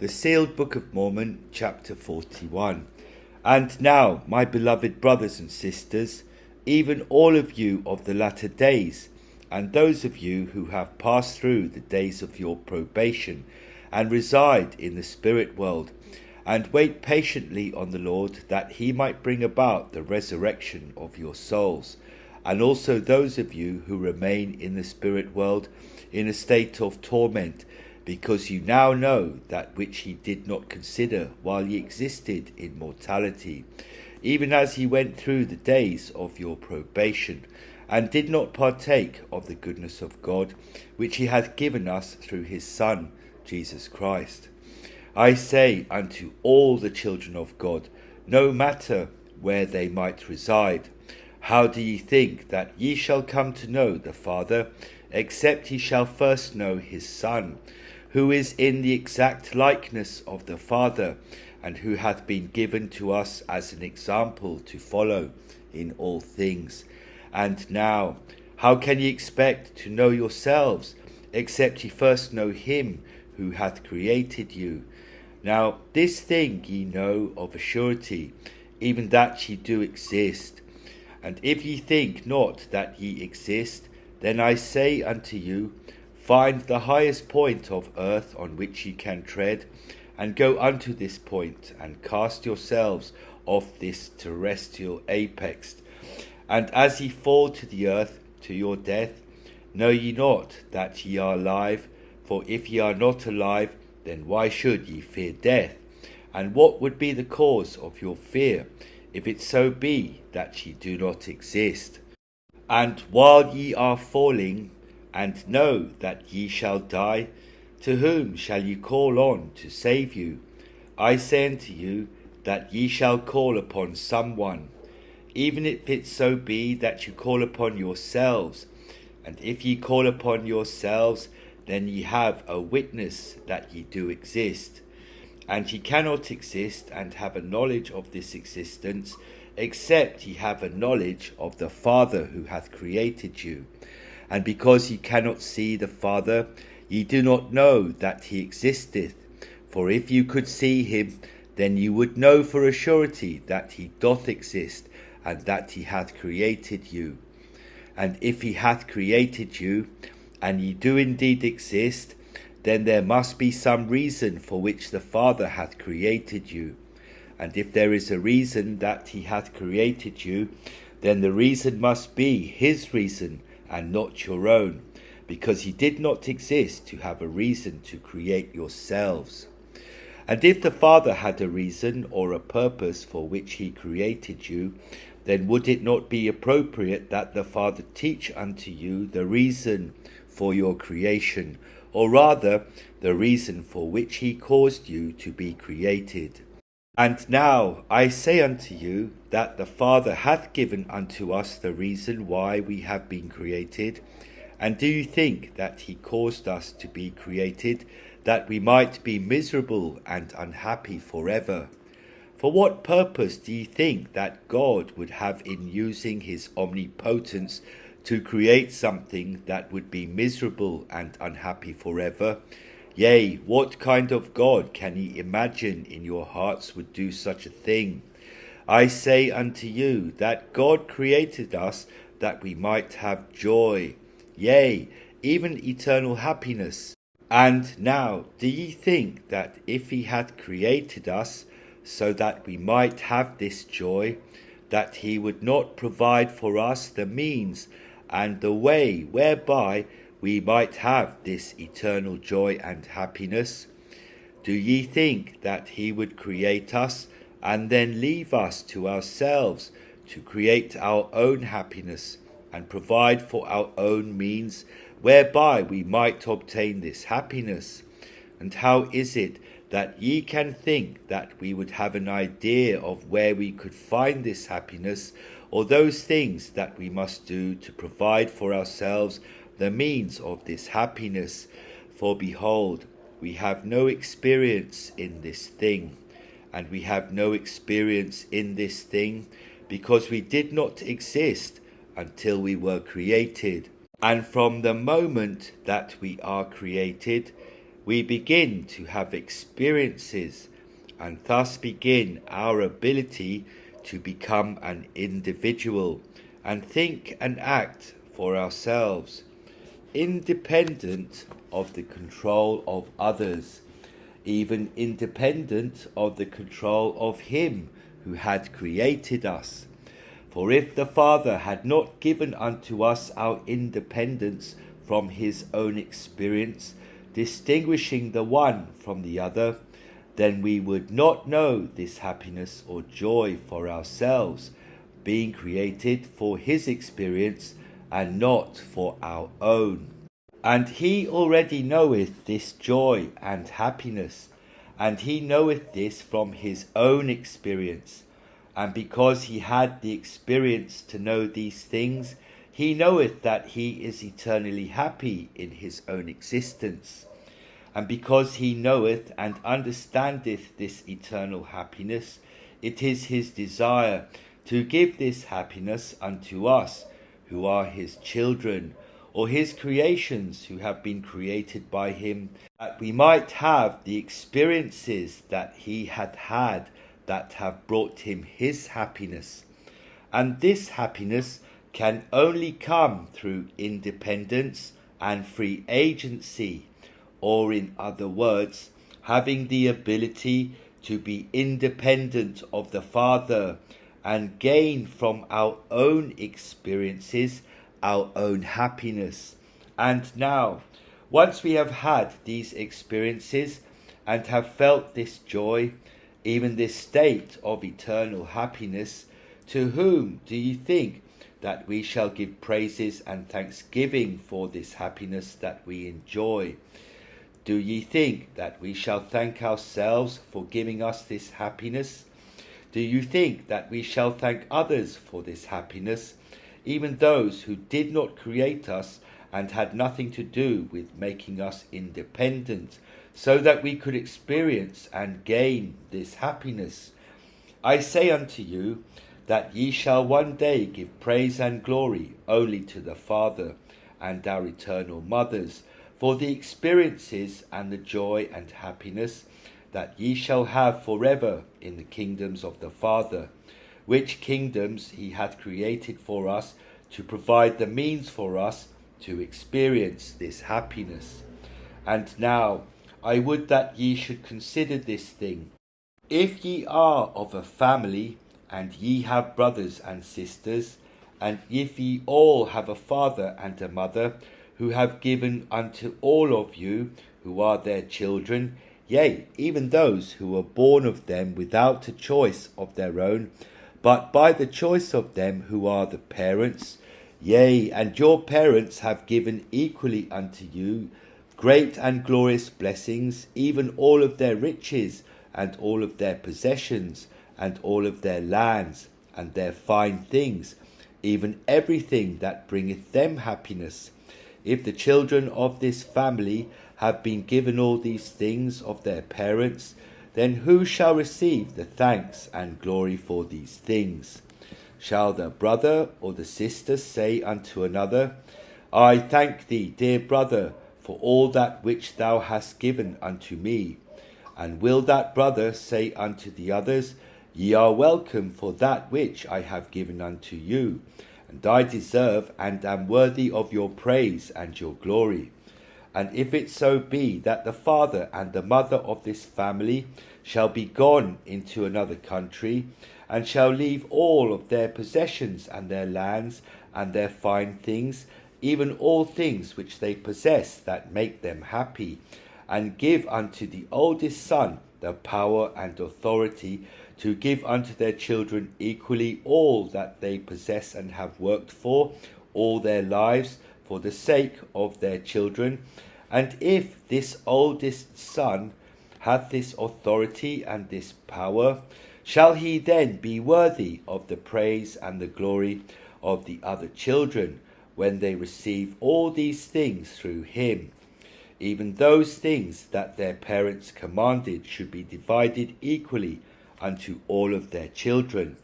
The Sealed Book of Mormon, chapter 41. And now, my beloved brothers and sisters, even all of you of the latter days, and those of you who have passed through the days of your probation, and reside in the spirit world, and wait patiently on the Lord, that he might bring about the resurrection of your souls, and also those of you who remain in the spirit world in a state of torment, because you now know that which he did not consider while ye existed in mortality, even as he went through the days of your probation, and did not partake of the goodness of God, which he hath given us through his Son, Jesus Christ. I say unto all the children of God, no matter where they might reside, how do ye think that ye shall come to know the Father, except ye shall first know his Son, who is in the exact likeness of the Father, and who hath been given to us as an example to follow in all things? And now, how can ye expect to know yourselves, except ye first know him who hath created you? Now this thing ye know of a surety, even that ye do exist. And if ye think not that ye exist, then I say unto you, find the highest point of earth on which ye can tread, and go unto this point, and cast yourselves off this terrestrial apex. And as ye fall to the earth, to your death, know ye not that ye are alive? For if ye are not alive, then why should ye fear death? And what would be the cause of your fear, if it so be that ye do not exist? And while ye are falling, and know that ye shall die, to whom shall ye call on to save you? I say unto you, that ye shall call upon someone, even if it so be that you call upon yourselves. And if ye call upon yourselves, then ye have a witness that ye do exist. And ye cannot exist and have a knowledge of this existence, except ye have a knowledge of the Father who hath created you. And because ye cannot see the Father, ye do not know that he existeth. For if you could see him, then you would know for a surety that he doth exist, and that he hath created you. And if he hath created you, and ye do indeed exist, then there must be some reason for which the Father hath created you. And if there is a reason that he hath created you, then the reason must be his reason, and not your own, because ye did not exist to have a reason to create yourselves. And if the Father had a reason or a purpose for which he created you, then would it not be appropriate that the Father teach unto you the reason for your creation, or rather the reason for which he caused you to be created? And now I say unto you, that the Father hath given unto us the reason why we have been created. And do you think that he caused us to be created, that we might be miserable and unhappy forever? For what purpose do you think that God would have in using his omnipotence to create something that would be miserable and unhappy forever? Yea, what kind of God can ye imagine in your hearts would do such a thing? I say unto you, that God created us that we might have joy, yea, even eternal happiness. And now, do ye think that if he had created us so that we might have this joy, that he would not provide for us the means and the way whereby we might have this eternal joy and happiness? Do ye think that he would create us and then leave us to ourselves to create our own happiness and provide for our own means whereby we might obtain this happiness? And how is it that ye can think that we would have an idea of where we could find this happiness, or those things that we must do to provide for ourselves the means of this happiness? For behold, we have no experience in this thing, and we have no experience in this thing because we did not exist until we were created. And from the moment that we are created, we begin to have experiences and thus begin our ability to become an individual and think and act for ourselves, independent of the control of others, even independent of the control of Him who had created us. For if the Father had not given unto us our independence from His own experience, distinguishing the one from the other, then we would not know this happiness or joy for ourselves, being created for His experience and not for our own. And He already knoweth this joy and happiness, and He knoweth this from His own experience. And because He had the experience to know these things, He knoweth that He is eternally happy in His own existence. And because He knoweth and understandeth this eternal happiness, it is His desire to give this happiness unto us, who are His children, or His creations who have been created by Him, that we might have the experiences that He hath had that have brought Him His happiness. And this happiness can only come through independence and free agency, or in other words, having the ability to be independent of the Father and gain from our own experiences our own happiness. And now, once we have had these experiences and have felt this joy, even this state of eternal happiness, to whom do you think that we shall give praises and thanksgiving for this happiness that we enjoy? Do ye think that we shall thank ourselves for giving us this happiness? Do you think that we shall thank others for this happiness, even those who did not create us and had nothing to do with making us independent, so that we could experience and gain this happiness? I say unto you that ye shall one day give praise and glory only to the Father and our eternal mothers, for the experiences and the joy and happiness that ye shall have forever in the kingdoms of the Father, which kingdoms He hath created for us to provide the means for us to experience this happiness. And now I would that ye should consider this thing. If ye are of a family, and ye have brothers and sisters, and if ye all have a father and a mother, who have given unto all of you who are their children, yea, even those who were born of them without a choice of their own, but by the choice of them who are the parents, yea, and your parents have given equally unto you great and glorious blessings, even all of their riches, and all of their possessions, and all of their lands, and their fine things, even everything that bringeth them happiness. If the children of this family have been given all these things of their parents, then who shall receive the thanks and glory for these things? Shall the brother or the sister say unto another, I thank thee, dear brother, for all that which thou hast given unto me? And will that brother say unto the others, Ye are welcome for that which I have given unto you, and I deserve and am worthy of your praise and your glory? And if it so be that the father and the mother of this family shall be gone into another country, and shall leave all of their possessions and their lands and their fine things, even all things which they possess that make them happy, and give unto the oldest son the power and authority to give unto their children equally all that they possess and have worked for all their lives for the sake of their children, and if this oldest son hath this authority and this power, shall he then be worthy of the praise and the glory of the other children, when they receive all these things through him? Even those things that their parents commanded should be divided equally unto all of their children.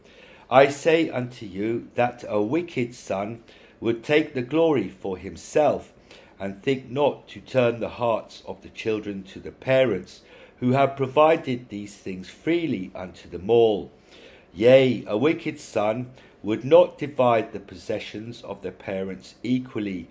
I say unto you that a wicked son would take the glory for himself, and think not to turn the hearts of the children to the parents, who have provided these things freely unto them all. Yea, a wicked son would not divide the possessions of the parents equally,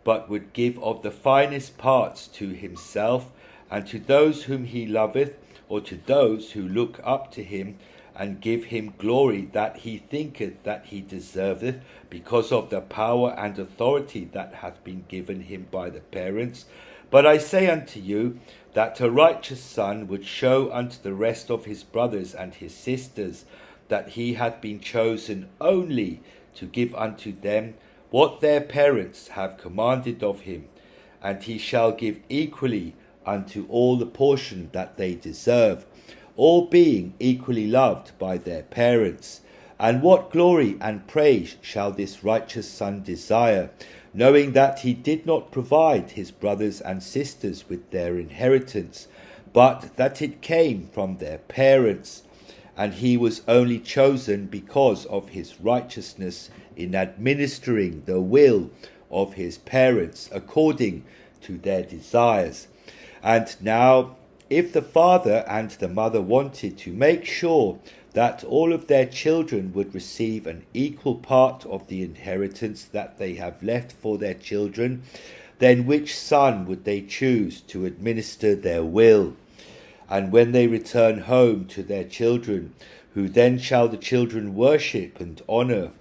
but would give of the finest parts to himself, and to those whom he loveth, or to those who look up to him, and give him glory that he thinketh that he deserveth, because of the power and authority that hath been given him by the parents. But I say unto you, that a righteous son would show unto the rest of his brothers and his sisters that he hath been chosen only to give unto them what their parents have commanded of him, and he shall give equally unto all the portion that they deserve, all being equally loved by their parents. And what glory and praise shall this righteous son desire, knowing that he did not provide his brothers and sisters with their inheritance, but that it came from their parents, and he was only chosen because of his righteousness in administering the will of his parents according to their desires. And now, if the father and the mother wanted to make sure that all of their children would receive an equal part of the inheritance that they have left for their children, then which son would they choose to administer their will? And when they return home to their children, who then shall the children worship and honour?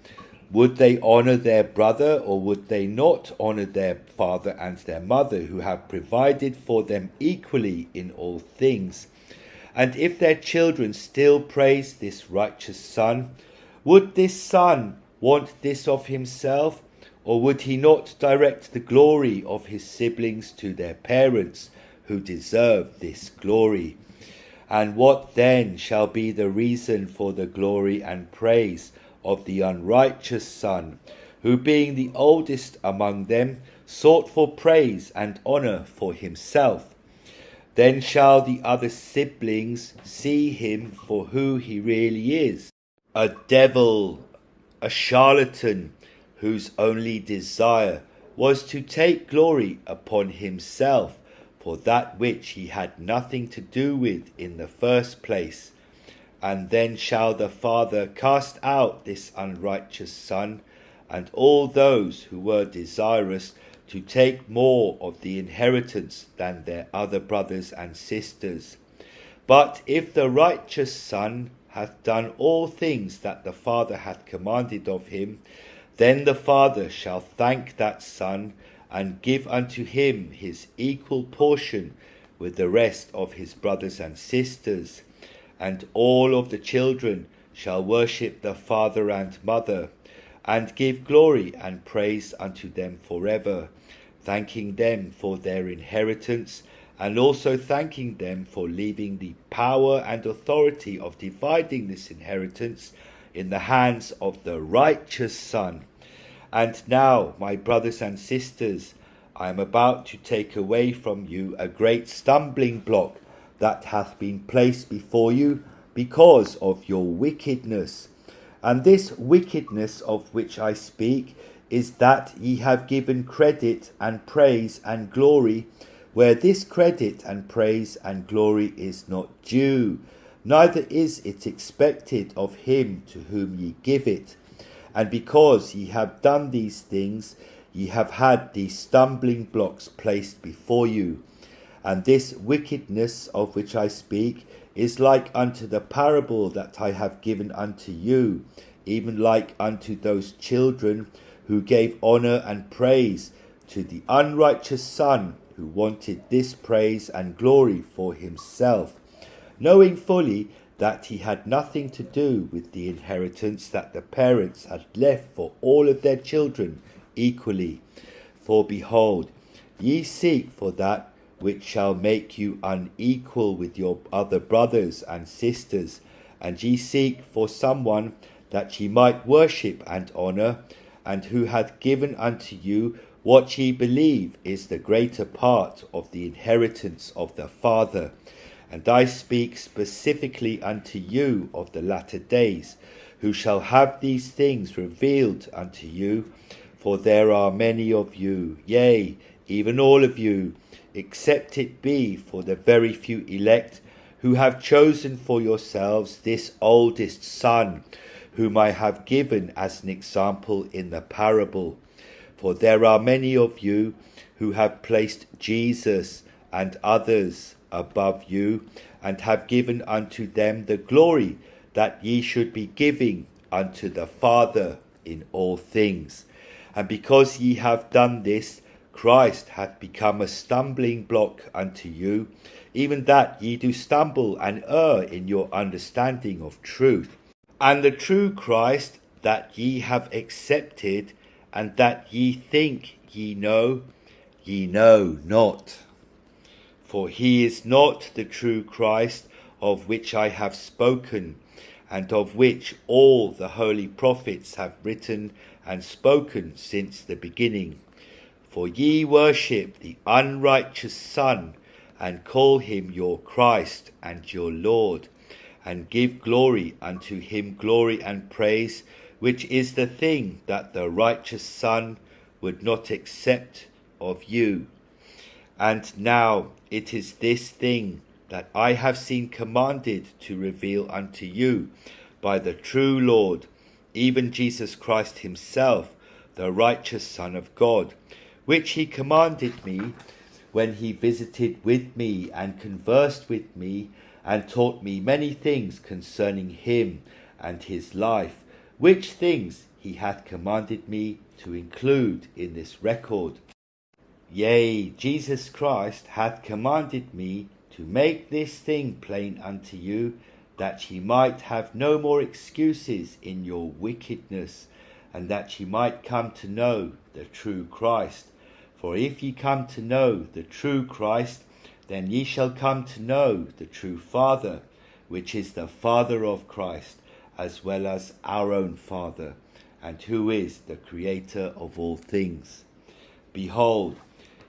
Would they honour their brother, or would they not honour their father and their mother, who have provided for them equally in all things? And if their children still praise this righteous son, would this son want this of himself, or would he not direct the glory of his siblings to their parents, who deserve this glory? And what then shall be the reason for the glory and praise of the unrighteous son, who being the oldest among them, sought for praise and honour for himself? Then shall the other siblings see him for who he really is, a devil, a charlatan, whose only desire was to take glory upon himself for that which he had nothing to do with in the first place. And then shall the father cast out this unrighteous son, and all those who were desirous to take more of the inheritance than their other brothers and sisters. But if the righteous son hath done all things that the father hath commanded of him, then the father shall thank that son, and give unto him his equal portion with the rest of his brothers and sisters. And all of the children shall worship the father and mother, and give glory and praise unto them forever, thanking them for their inheritance, and also thanking them for leaving the power and authority of dividing this inheritance in the hands of the righteous son. And now, my brothers and sisters, I am about to take away from you a great stumbling block that hath been placed before you because of your wickedness. And this wickedness of which I speak is that ye have given credit and praise and glory, where this credit and praise and glory is not due, neither is it expected of him to whom ye give it. And because ye have done these things, ye have had these stumbling blocks placed before you. And this wickedness of which I speak is like unto the parable that I have given unto you, even like unto those children who gave honour and praise to the unrighteous son, who wanted this praise and glory for himself, knowing fully that he had nothing to do with the inheritance that the parents had left for all of their children equally. For behold, ye seek for that which shall make you unequal with your other brothers and sisters, and ye seek for someone that ye might worship and honour, and who hath given unto you what ye believe is the greater part of the inheritance of the Father. And I speak specifically unto you of the latter days, who shall have these things revealed unto you. For there are many of you, yea, even all of you, except it be for the very few elect who have chosen for yourselves this oldest son, whom I have given as an example in the parable. For there are many of you who have placed Jesus and others above you, and have given unto them the glory that ye should be giving unto the Father in all things. And because ye have done this, Christ hath become a stumbling block unto you, even that ye do stumble and err in your understanding of truth. And the true Christ that ye have accepted, and that ye think ye know not. For he is not the true Christ, of which I have spoken, and of which all the holy prophets have written and spoken since the beginning. For ye worship the unrighteous Son, and call him your Christ and your Lord, and give glory unto him, glory and praise, which is the thing that the righteous Son would not accept of you. And now it is this thing that I have seen commanded to reveal unto you by the true Lord, even Jesus Christ himself, the righteous Son of God, which he commanded me when he visited with me and conversed with me, and taught me many things concerning him and his life, which things he hath commanded me to include in this record. Yea, Jesus Christ hath commanded me to make this thing plain unto you, that ye might have no more excuses in your wickedness, and that ye might come to know the true Christ. For if ye come to know the true Christ, then ye shall come to know the true Father, which is the Father of Christ, as well as our own Father, and who is the Creator of all things. Behold,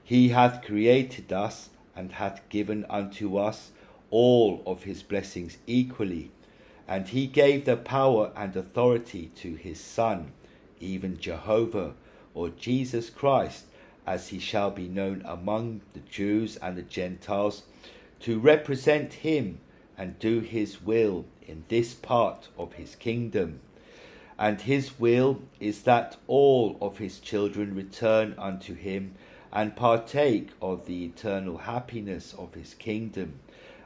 he hath created us, and hath given unto us all of his blessings equally, and he gave the power and authority to his Son, even Jehovah, or Jesus Christ, as he shall be known among the Jews and the Gentiles, to represent him and do his will in this part of his kingdom. And his will is that all of his children return unto him, and partake of the eternal happiness of his kingdom.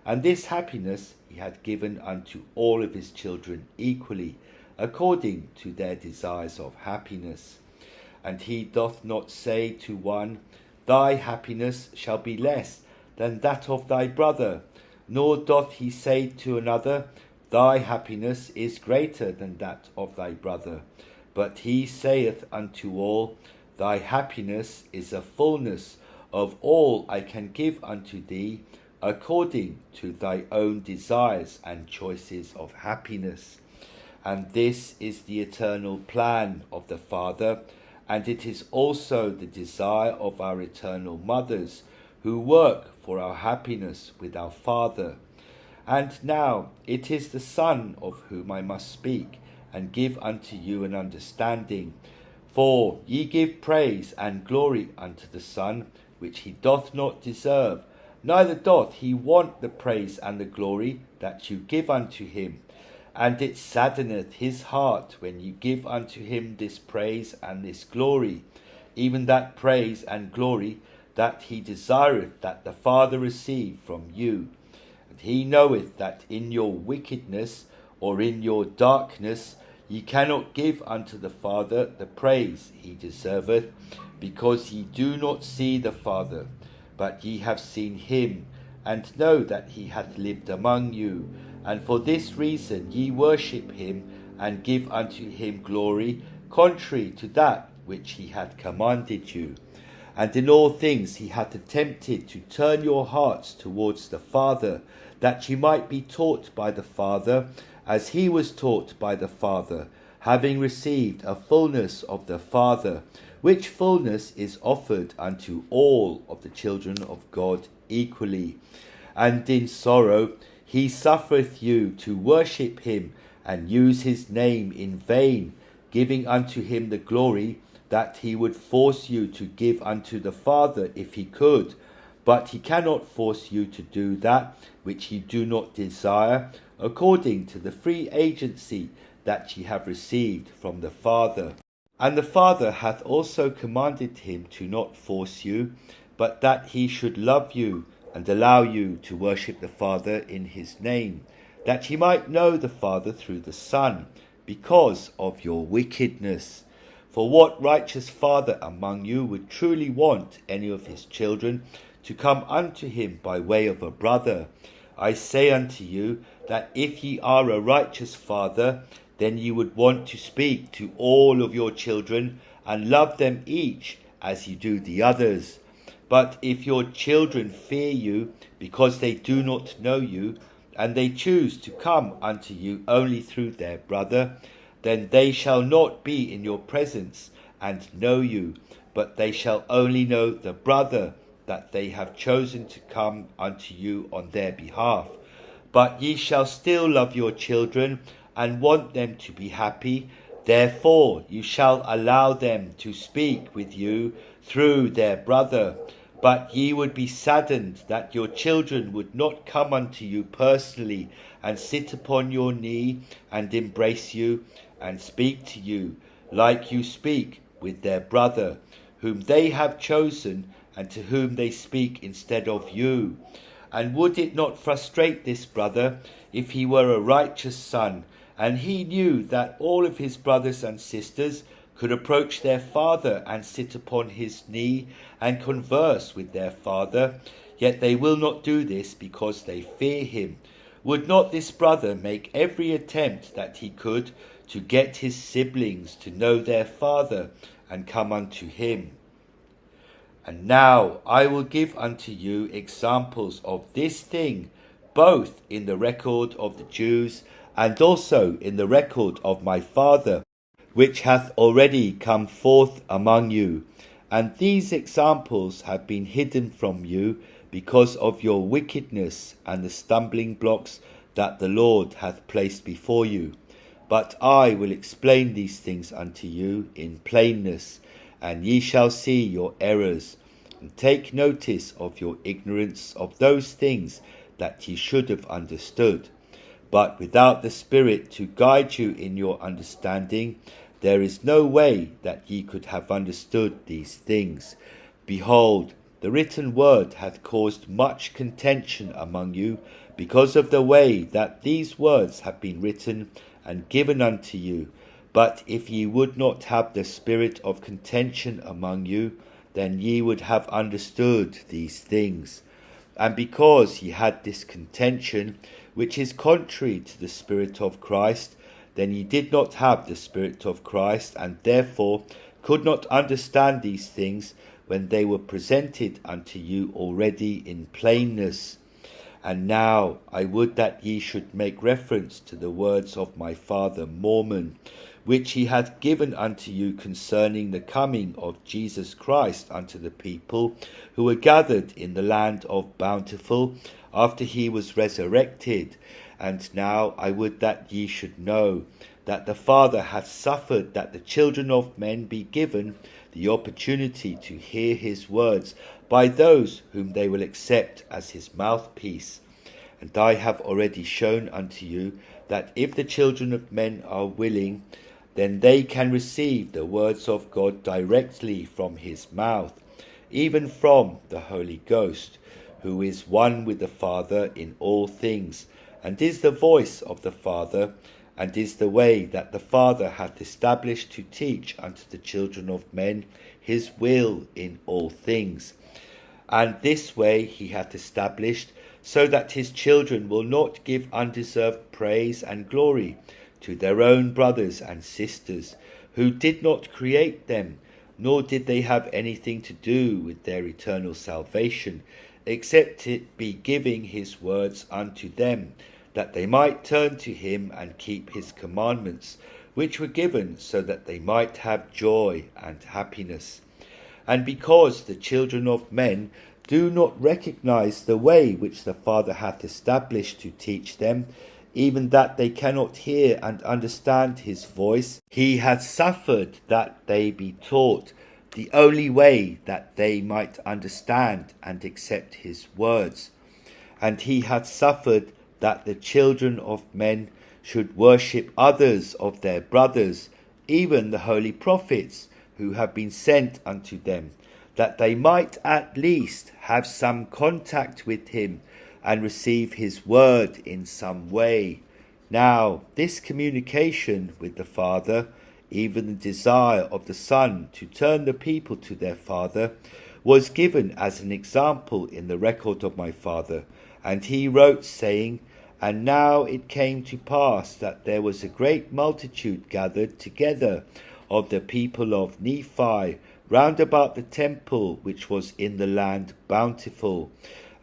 And this happiness he hath given unto all of his children equally, according to their desires of happiness. And he doth not say to one, Thy happiness shall be less than that of thy brother, nor doth he say to another, Thy happiness is greater than that of thy brother. But he saith unto all, Thy happiness is a fullness of all I can give unto thee, according to thy own desires and choices of happiness. And this is the eternal plan of the Father, and it is also the desire of our eternal mothers, who work for our happiness with our Father. And now it is the Son of whom I must speak, and give unto you an understanding. For ye give praise and glory unto the Son, which he doth not deserve, neither doth he want the praise and the glory that you give unto him. And it saddeneth his heart when you give unto him this praise and this glory, even that praise and glory that he desireth that the Father receive from you. And he knoweth that in your wickedness, or in your darkness, ye cannot give unto the Father the praise he deserveth, because ye do not see the Father, but ye have seen him, and know that he hath lived among you. And for this reason ye worship him, and give unto him glory, contrary to that which he hath commanded you. And in all things he hath attempted to turn your hearts towards the Father, that ye might be taught by the Father, as he was taught by the Father, having received a fullness of the Father, which fullness is offered unto all of the children of God equally. And in sorrow he suffereth you to worship him, and use his name in vain, giving unto him the glory that he would force you to give unto the Father if he could, but he cannot force you to do that which ye do not desire, according to the free agency that ye have received from the Father. And the Father hath also commanded him to not force you, but that he should love you, and allow you to worship the Father in his name, that ye might know the Father through the Son, because of your wickedness. For what righteous father among you would truly want any of his children to come unto him by way of a brother? I say unto you, that if ye are a righteous father, then ye would want to speak to all of your children, and love them each as ye do the others. But if your children fear you, because they do not know you, and they choose to come unto you only through their brother, then they shall not be in your presence and know you, but they shall only know the brother, that they have chosen to come unto you on their behalf. But ye shall still love your children, and want them to be happy. Therefore you shall allow them to speak with you through their brother. But ye would be saddened that your children would not come unto you personally, and sit upon your knee, and embrace you, and speak to you, like you speak with their brother, whom they have chosen, and to whom they speak instead of you. And would it not frustrate this brother, if he were a righteous son, and he knew that all of his brothers and sisters could approach their father and sit upon his knee and converse with their father, yet they will not do this because they fear him? Would not this brother make every attempt that he could to get his siblings to know their father and come unto him? And now I will give unto you examples of this thing, both in the record of the Jews, and also in the record of my Father, which hath already come forth among you. And these examples have been hidden from you, because of your wickedness and the stumbling blocks that the Lord hath placed before you. But I will explain these things unto you in plainness, and ye shall see your errors, and take notice of your ignorance of those things that ye should have understood. But without the Spirit to guide you in your understanding, there is no way that ye could have understood these things. Behold, the written word hath caused much contention among you, because of the way that these words have been written and given unto you. But if ye would not have the spirit of contention among you, then ye would have understood these things. And because ye had this contention, which is contrary to the Spirit of Christ, then ye did not have the Spirit of Christ, and therefore could not understand these things when they were presented unto you already in plainness. And now I would that ye should make reference to the words of my father Mormon, which he hath given unto you concerning the coming of Jesus Christ unto the people who were gathered in the land of Bountiful, after he was resurrected. And now I would that ye should know that the Father hath suffered that the children of men be given the opportunity to hear his words by those whom they will accept as his mouthpiece. And I have already shown unto you that if the children of men are willing, then they can receive the words of God directly from his mouth, even from the Holy Ghost, who is one with the Father in all things, and is the voice of the Father, and is the way that the Father hath established to teach unto the children of men his will in all things. And this way he hath established, so that his children will not give undeserved praise and glory to their own brothers and sisters, who did not create them, nor did they have anything to do with their eternal salvation, except it be giving his words unto them, that they might turn to him and keep his commandments, which were given so that they might have joy and happiness. And because the children of men do not recognize the way which the Father hath established to teach them, even that they cannot hear and understand his voice. He hath suffered that they be taught the only way that they might understand and accept his words. And he hath suffered that the children of men should worship others of their brothers, even the holy prophets who have been sent unto them, that they might at least have some contact with him and receive his word in some way. Now, this communication with the Father, even the desire of the Son to turn the people to their Father, was given as an example in the record of my Father. And he wrote, saying, And now it came to pass that there was a great multitude gathered together of the people of Nephi round about the temple which was in the land Bountiful.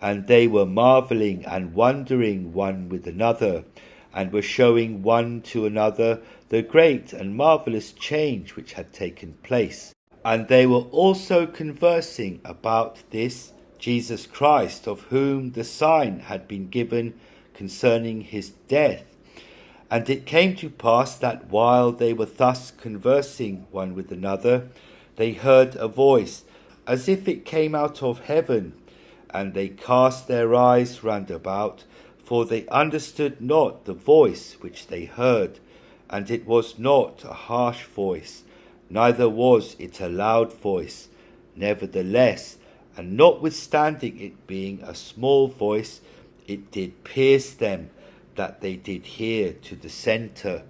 And they were marvelling and wondering one with another, and were showing one to another the great and marvellous change which had taken place. And they were also conversing about this Jesus Christ, of whom the sign had been given concerning his death. And it came to pass that while they were thus conversing one with another, they heard a voice, as if it came out of heaven. And they cast their eyes round about, for they understood not the voice which they heard. And it was not a harsh voice, neither was it a loud voice. Nevertheless, and notwithstanding it being a small voice, it did pierce them that they did hear to the centre,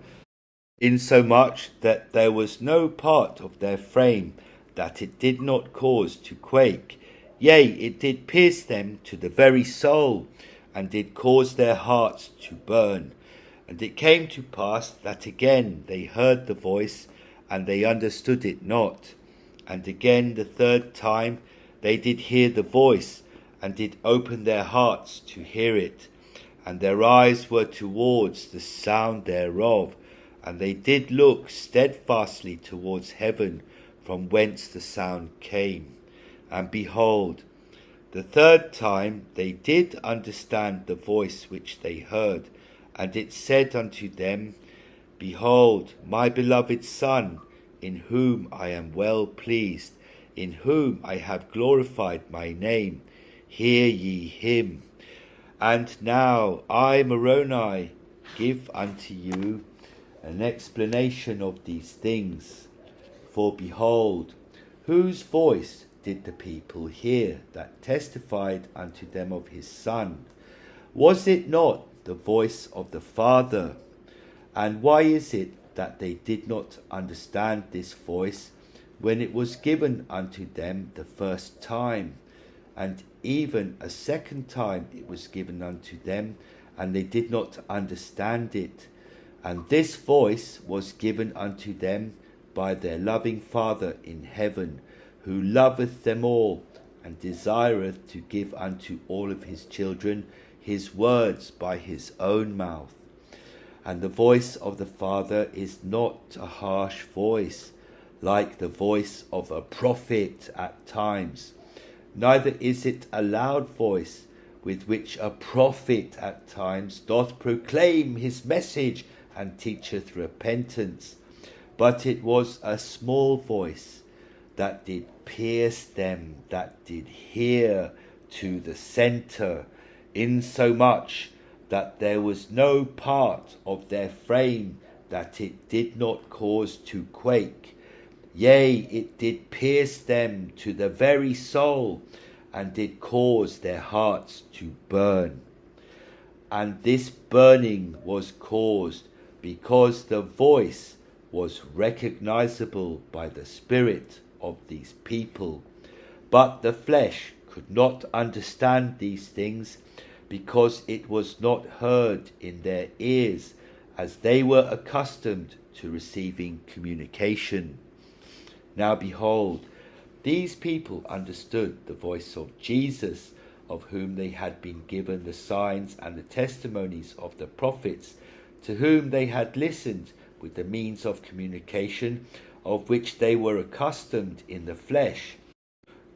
insomuch that there was no part of their frame that it did not cause to quake. Yea, it did pierce them to the very soul, and did cause their hearts to burn. And it came to pass that again they heard the voice, and they understood it not. And again the third time they did hear the voice, and did open their hearts to hear it. And their eyes were towards the sound thereof, and they did look steadfastly towards heaven, from whence the sound came. And behold, the third time they did understand the voice which they heard, and it said unto them, Behold, my beloved Son, in whom I am well pleased, in whom I have glorified my name. Hear ye him. And now I, Moroni, give unto you an explanation of these things. For behold, whose voice did the people hear that testified unto them of his Son? Was it not the voice of the Father? And why is it that they did not understand this voice when it was given unto them the first time? And even a second time it was given unto them, and they did not understand it. And this voice was given unto them by their loving Father in heaven, who loveth them all, and desireth to give unto all of his children his words by his own mouth. And the voice of the Father is not a harsh voice, like the voice of a prophet at times, neither is it a loud voice, with which a prophet at times doth proclaim his message and teacheth repentance. But it was a small voice, that did pierce them that did hear to the centre, insomuch that there was no part of their frame that it did not cause to quake. Yea, it did pierce them to the very soul, and did cause their hearts to burn. And this burning was caused because the voice was recognizable by the spirit of these people. But the flesh could not understand these things, because it was not heard in their ears, as they were accustomed to receiving communication. Now behold, these people understood the voice of Jesus, of whom they had been given the signs and the testimonies of the prophets, to whom they had listened with the means of communication, of which they were accustomed in the flesh.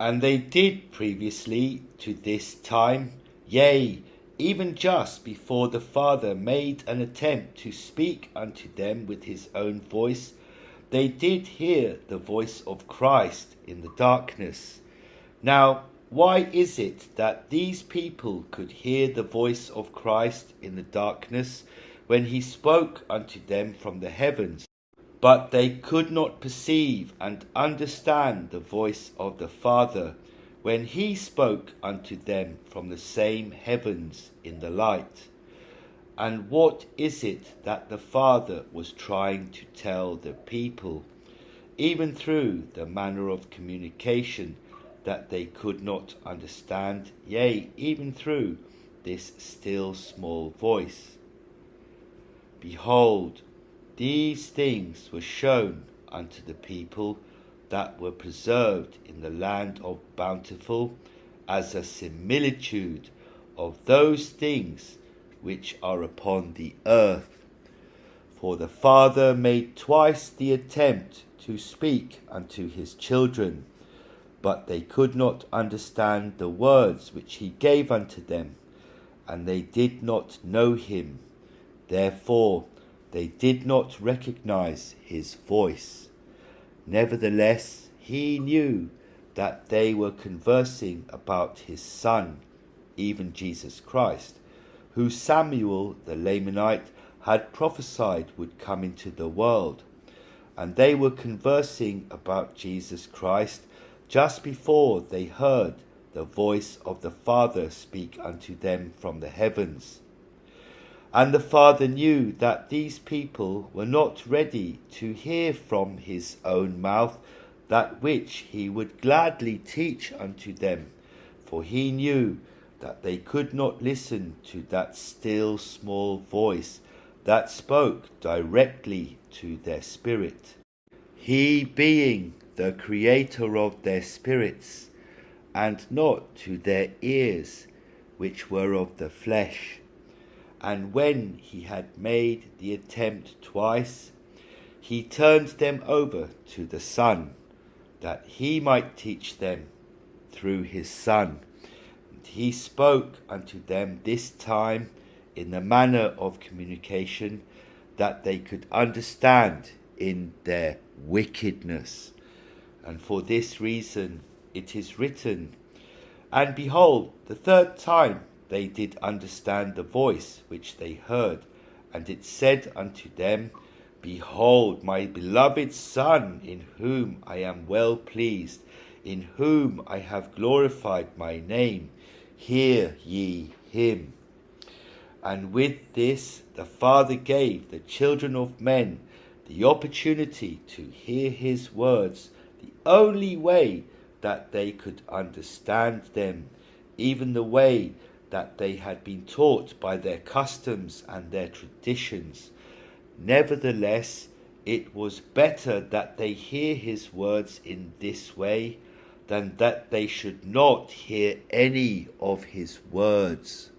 And they did previously to this time, yea, even just before the Father made an attempt to speak unto them with his own voice, they did hear the voice of Christ in the darkness. Now, why is it that these people could hear the voice of Christ in the darkness when he spoke unto them from the heavens, but they could not perceive and understand the voice of the Father when he spoke unto them from the same heavens in the light? And what is it that the Father was trying to tell the people, even through the manner of communication that they could not understand, yea, even through this still small voice? Behold, these things were shown unto the people that were preserved in the land of Bountiful, as a similitude of those things which are upon the earth. For the Father made twice the attempt to speak unto his children, but they could not understand the words which he gave unto them, and they did not know him. Therefore they did not recognize his voice. Nevertheless, he knew that they were conversing about his Son, even Jesus Christ, who Samuel the Lamanite had prophesied would come into the world. And they were conversing about Jesus Christ just before they heard the voice of the Father speak unto them from the heavens. And the Father knew that these people were not ready to hear from his own mouth that which he would gladly teach unto them, for he knew that they could not listen to that still small voice that spoke directly to their spirit, he being the creator of their spirits, and not to their ears, which were of the flesh. And when he had made the attempt twice, he turned them over to the Son, that he might teach them through his Son. And he spoke unto them this time in the manner of communication that they could understand in their wickedness. And for this reason it is written, And behold, the third time they did understand the voice which they heard, and it said unto them, Behold, my beloved Son, in whom I am well pleased, in whom I have glorified my name. Hear ye him. And with this the Father gave the children of men the opportunity to hear his words, the only way that they could understand them, even the way that they had been taught by their customs and their traditions. Nevertheless, it was better that they hear his words in this way than that they should not hear any of his words.